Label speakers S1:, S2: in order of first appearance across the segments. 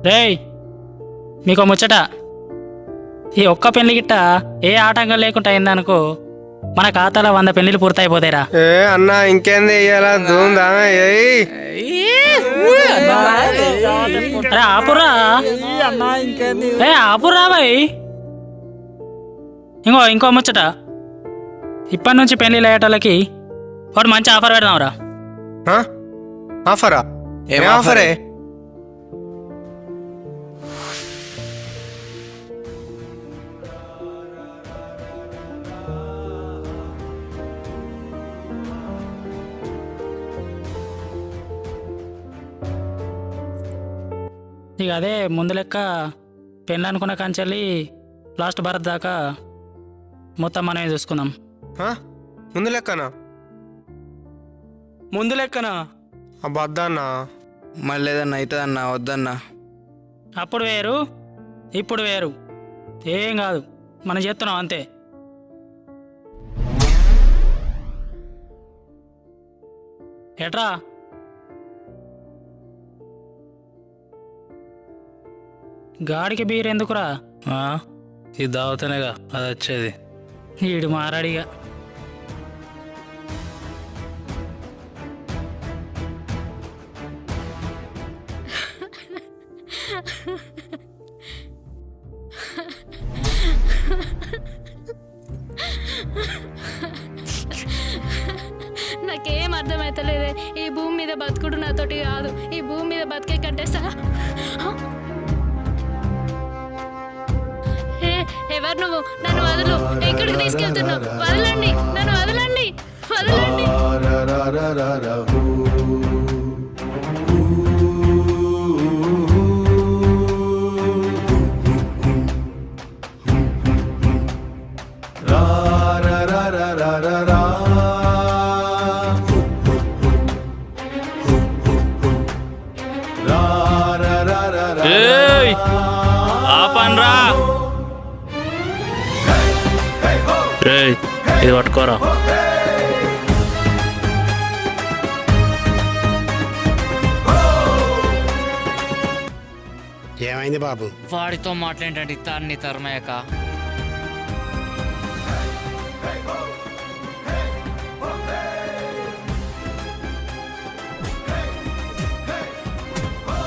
S1: రేయ్ మీకు ముచ్చట, ఈ ఒక్క పెళ్లి గిట్ట ఏ ఆటంకం లేకుండా అయిందనుకో మన ఖాతాలో 100 పెళ్లిలు పూర్తయిపోతాయిరా.
S2: ఏ అన్నా ఇంకేంది ఇయ్యాల ధూమ్దా
S1: అరే ఆపురా, ఆపురా భయ్. ఇంకో ముచ్చట, ఇప్పటి నుంచి పెళ్లిళ్ళు అయ్యేటోళ్ళకి ఒకటి మంచి ఆఫర్ పెడదాంరా.
S2: ఆఫరా? ఏం ఆఫరే?
S1: ఇక అదే ముందు లెక్క పెళ్ళి అనుకున్న కంచెల్లి లాస్ట్ భారత్ దాకా మొత్తం మనమే చూసుకుందాం.
S2: ముందు లెక్కనా?
S1: ముందు లెక్కనా?
S2: అబ్బా వద్దన్నా.
S3: మళ్ళీ ఏదన్నా అవుతుందన్నా, వద్దన్నా.
S1: అప్పుడు వేరు ఇప్పుడు వేరు, ఏం కాదు, మనం చేస్తున్నాం అంతే. ఎట్రా గాడికి బీర్ ఎందుకురా?
S4: ఇది దావుతానేగా అది వచ్చేది.
S1: ఈడు మారాడిగా.
S5: నాకేం అర్థమవుతలేదే. ఈ భూమి మీద బతుకుడు నాతోటి కాదు. ఈ భూమి మీద బతికే కట్టేస్తా. ఎవరు నువ్వు? నన్ను వదలు. ఎక్కడికి తీసుకెళ్తున్నావు? వదలండి, నన్ను వదలండి, వదలండి.
S4: ఆపన్రా, ఇది పట్టుకోరా.
S6: ఏమైంది బాబు?
S7: వాడితో మాట్లాడేంటి తాన్ని తరమయ్యక.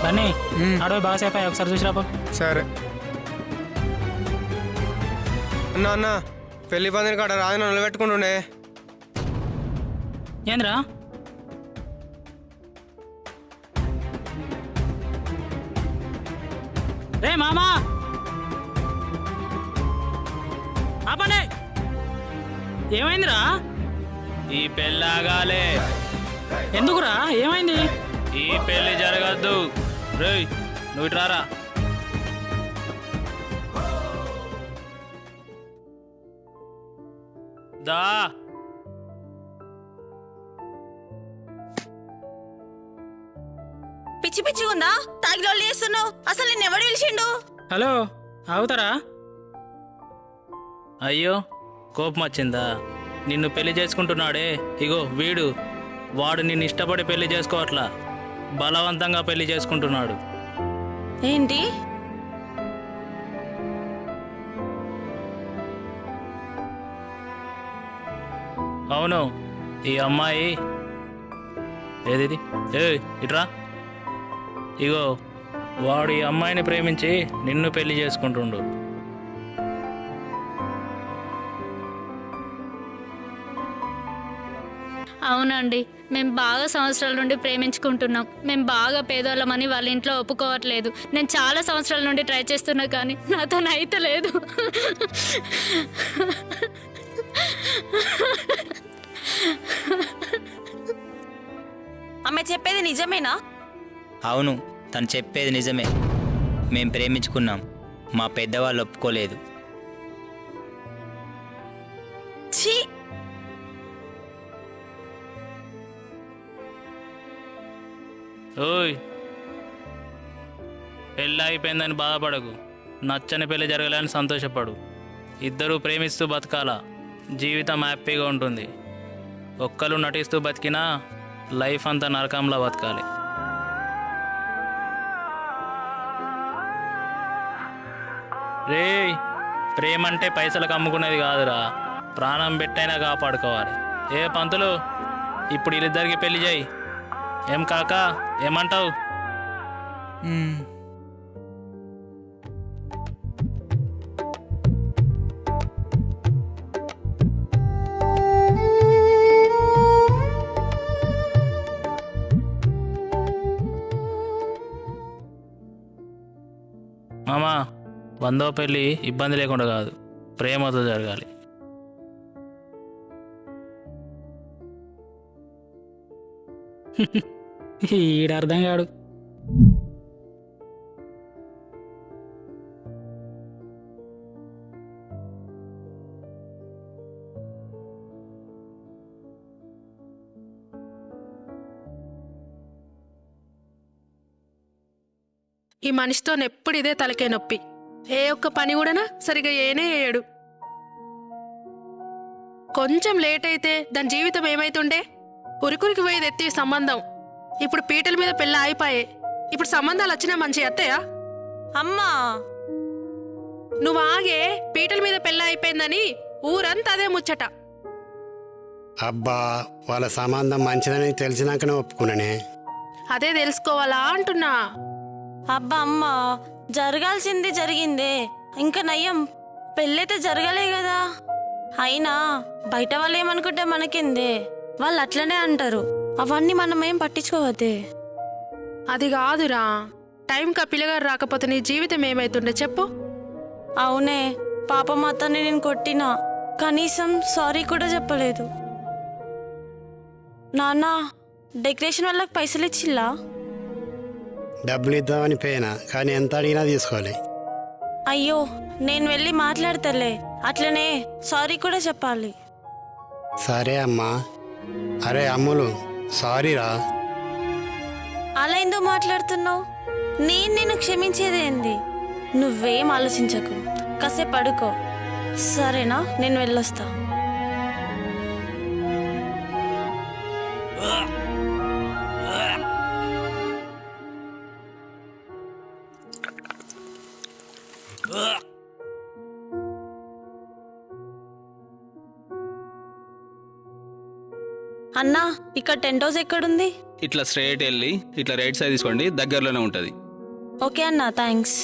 S1: బన్నీ అడవి బాగా సేపు అయ్యి ఒకసారి చూసిరాపో.
S2: సరే అన్నా. అన్న పెళ్లి పందిరి కాడ రాజు నిలబెట్టుకుంటుండే.
S1: ఏంద్రా? రే మామా ఆపండి. ఏమైందిరా?
S4: ఈ పెళ్ళి ఆగాలే.
S1: ఎందుకురా? ఏమైంది?
S4: ఈ పెళ్లి జరగద్దు. రేయ్ నువ్వు ఇట్రారా. దా
S8: పిచ్చి పిచ్చి ఉందా? తాగిలోళ్ళు చేస్తున్నావు. అసలు నిన్నెవడు పిలిచిండు?
S1: హలో ఆగుతారా?
S4: అయ్యో కోపం వచ్చిందా? నిన్ను పెళ్లి చేసుకుంటున్నాడే ఇగో వీడు, వాడు నిన్ను ఇష్టపడి పెళ్లి చేసుకోవట్లా, బలవంతంగా పెళ్లి చేసుకుంటున్నాడు.
S8: ఏంటి?
S4: అవును, ఈ అమ్మాయి ఏది ఇట్రా. ఇగో వాడు ఈ అమ్మాయిని ప్రేమించి నిన్ను పెళ్లి చేసుకుంటుండు.
S5: అవునండి, మేము బాగా సంవత్సరాల నుండి ప్రేమించుకుంటున్నాం. మేము బాగా పేదోళ్ళమని వాళ్ళ ఇంట్లో ఒప్పుకోవట్లేదు. నేను చాలా సంవత్సరాల నుండి ట్రై చేస్తున్నా కానీ నాతో అయితే లేదు.
S8: అమ్మాయి చెప్పేది నిజమేనా?
S9: అవును, తను చెప్పేది నిజమే. మేం ప్రేమించుకున్నాం, మా పెద్దవాళ్ళు ఒప్పుకోలేదు.
S8: ఛీ!
S4: ఓయ్ పెళ్ళి అయిపోయిందని బాధపడకు, నచ్చని పెళ్లి జరగలేని సంతోషపడు. ఇద్దరూ ప్రేమిస్తూ బతకాల, జీవితం హ్యాపీగా ఉంటుంది. ఒక్కరు నటిస్తూ బతికినా లైఫ్ అంతా నరకంలా బతకాలి. రే ప్రేమ అంటే పైసలకు అమ్ముకునేది కాదురా, ప్రాణం పెట్టైనా కాపాడుకోవాలి. ఏ పంతులు, ఇప్పుడు వీళ్ళిద్దరికి పెళ్లి చేయి. ఏం కాక ఏమంటావు? మామా, వందో పెళ్ళి ఇబ్బంది లేకుండా కాదు, ప్రేమతో జరగాలి.
S1: ఈడ అర్థం కాడు.
S6: ఈ మనిషితో ఎప్పుడు ఇదే తలకే నొప్పి. ఏ ఒక్క పని కూడా సరిగా ఏనే వేయడు. కొంచెం లేట్ అయితే దాని జీవితం ఏమైతుండే? ఉరికురికి పోయేది ఎత్తి సంబంధం. ఇప్పుడు పీటల మీద పెళ్ళి ఆగిపోయే. ఇప్పుడు సంబంధాలు వచ్చినా మంచి అత్తయ్యా?
S8: అమ్మా
S6: నువ్వు ఆగే, పీటల మీద పెళ్ళి అయిపోయిందని ఊరంతా అదే ముచ్చట.
S10: అబ్బా, వాళ్ళ సంబంధం మంచిదని తెలిసినాకనే ఒప్పుకున్నానే.
S6: అదే తెలుసుకోవాలా అంటున్నా.
S8: అబ్బా అమ్మ, జరగాల్సింది జరిగిందే, ఇంకా నయ్యం పెళ్ళైతే జరగలే కదా. అయినా బయట వాళ్ళు ఏమనుకుంటే మనకిందే, వాళ్ళు అట్లనే అంటారు. అవన్నీ మనం ఏం పట్టించుకోవద్దే.
S6: అది కాదురా, టైంకి ఆ పిల్లగారు రాకపోతే నీ జీవితం ఏమైతుండే చెప్పు.
S8: అవునే, పాపం అతన్ని నేను కొట్టినా, కనీసం సారీ కూడా చెప్పలేదు. నాన్న, డెకరేషన్ వాళ్ళకి పైసలు ఇచ్చిల్లా?
S10: డబ్బులు ఇద్దామని పోయినా, కానీ ఎంత అడిగినా తీసుకోవాలి.
S8: అయ్యో, నేను వెళ్ళి మాట్లాడతలే, అట్లనే సారీ కూడా చెప్పాలి.
S10: సరే అమ్మా. అరే అమ్ములు, సారీరా.
S8: అలా ఎందుకు మాట్లాడుతున్నావు? నేను క్షమించేదేంది? నువ్వేం ఆలోచించకు, కాసేపు పడుకో సరేనా? నేను వెళ్ళొస్తా. అన్నా, ఇక్కడ టెంట్ హౌస్ ఎక్కడుంది?
S11: ఇట్లా స్ట్రైట్ వెళ్ళి ఇట్లా రైట్ సైడ్ తీసుకోండి, దగ్గరలోనే ఉంటుంది.
S8: ఓకే అన్నా, థ్యాంక్స్.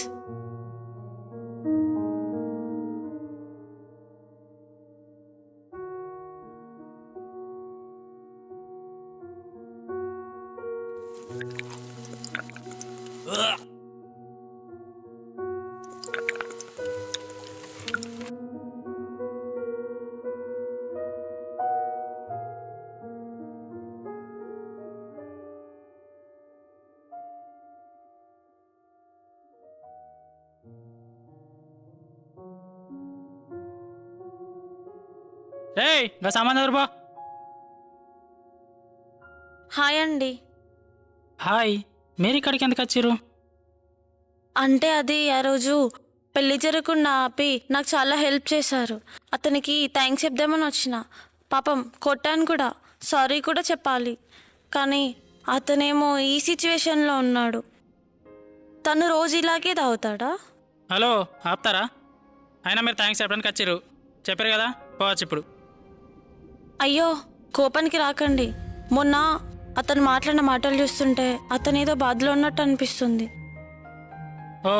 S1: ఏయ్, గా సామాన్ ఎవరు బా?
S8: హాయ్ అండి.
S1: హాయ్, మీరు ఇక్కడికి ఎందుకు వచ్చారు?
S8: అంటే అది ఆ రోజు పెళ్లి జరగకుండా ఆపి నాకు చాలా హెల్ప్ చేశారు. అతనికి థ్యాంక్స్ చెప్దామని వచ్చిన. పాపం కొట్టాను కూడా, సారీ కూడా చెప్పాలి. కానీ అతనేమో ఈ సిచ్యువేషన్లో ఉన్నాడు. తను రోజు ఇలాగే తాగుతాడా?
S1: హలో, ఆపుతారా? అయినా మీరు థ్యాంక్స్ చెప్పడానికి వచ్చారు, చెప్పారు కదా, పోవచ్చు ఇప్పుడు.
S8: అయ్యో, కోపానికి రాకండి. మొన్న అతను మాట్లాడిన మాటలు చూస్తుంటే అతను ఏదో బాధలో ఉన్నట్టు అనిపిస్తుంది.
S1: ఓ,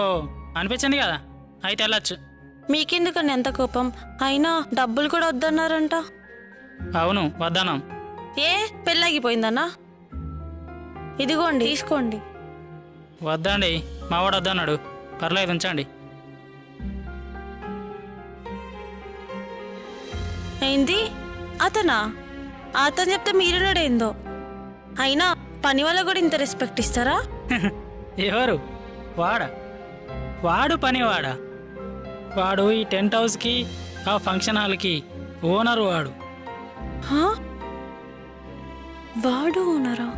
S1: అనిపించింది కదా, అయితే వెళ్ళచ్చు.
S8: మీకెందుకండి ఎంత కోపం? అయినా డబ్బులు కూడా వద్దన్నారంట.
S1: అవును, వద్దన్నాం.
S8: ఏ, పెళ్ళాగిపోయిందన్నా? ఇదిగోండి, తీసుకోండి.
S1: వద్దండి, మావాడు వద్దన్నాడు. పర్లేదు, ఉంచండి.
S8: ఏంది? అతనా? అతను చెప్తే మీరున్నాడేందో. అయినా పని వల్ల కూడా ఇంత రెస్పెక్ట్ ఇస్తారా?
S1: ఎవరు? వాడు పనివాడా? వాడు ఈ టెంట్ హౌస్కి, ఆ ఫంక్షన్ హాల్కి ఓనరు. వాడు
S8: వాడు ఓనరా?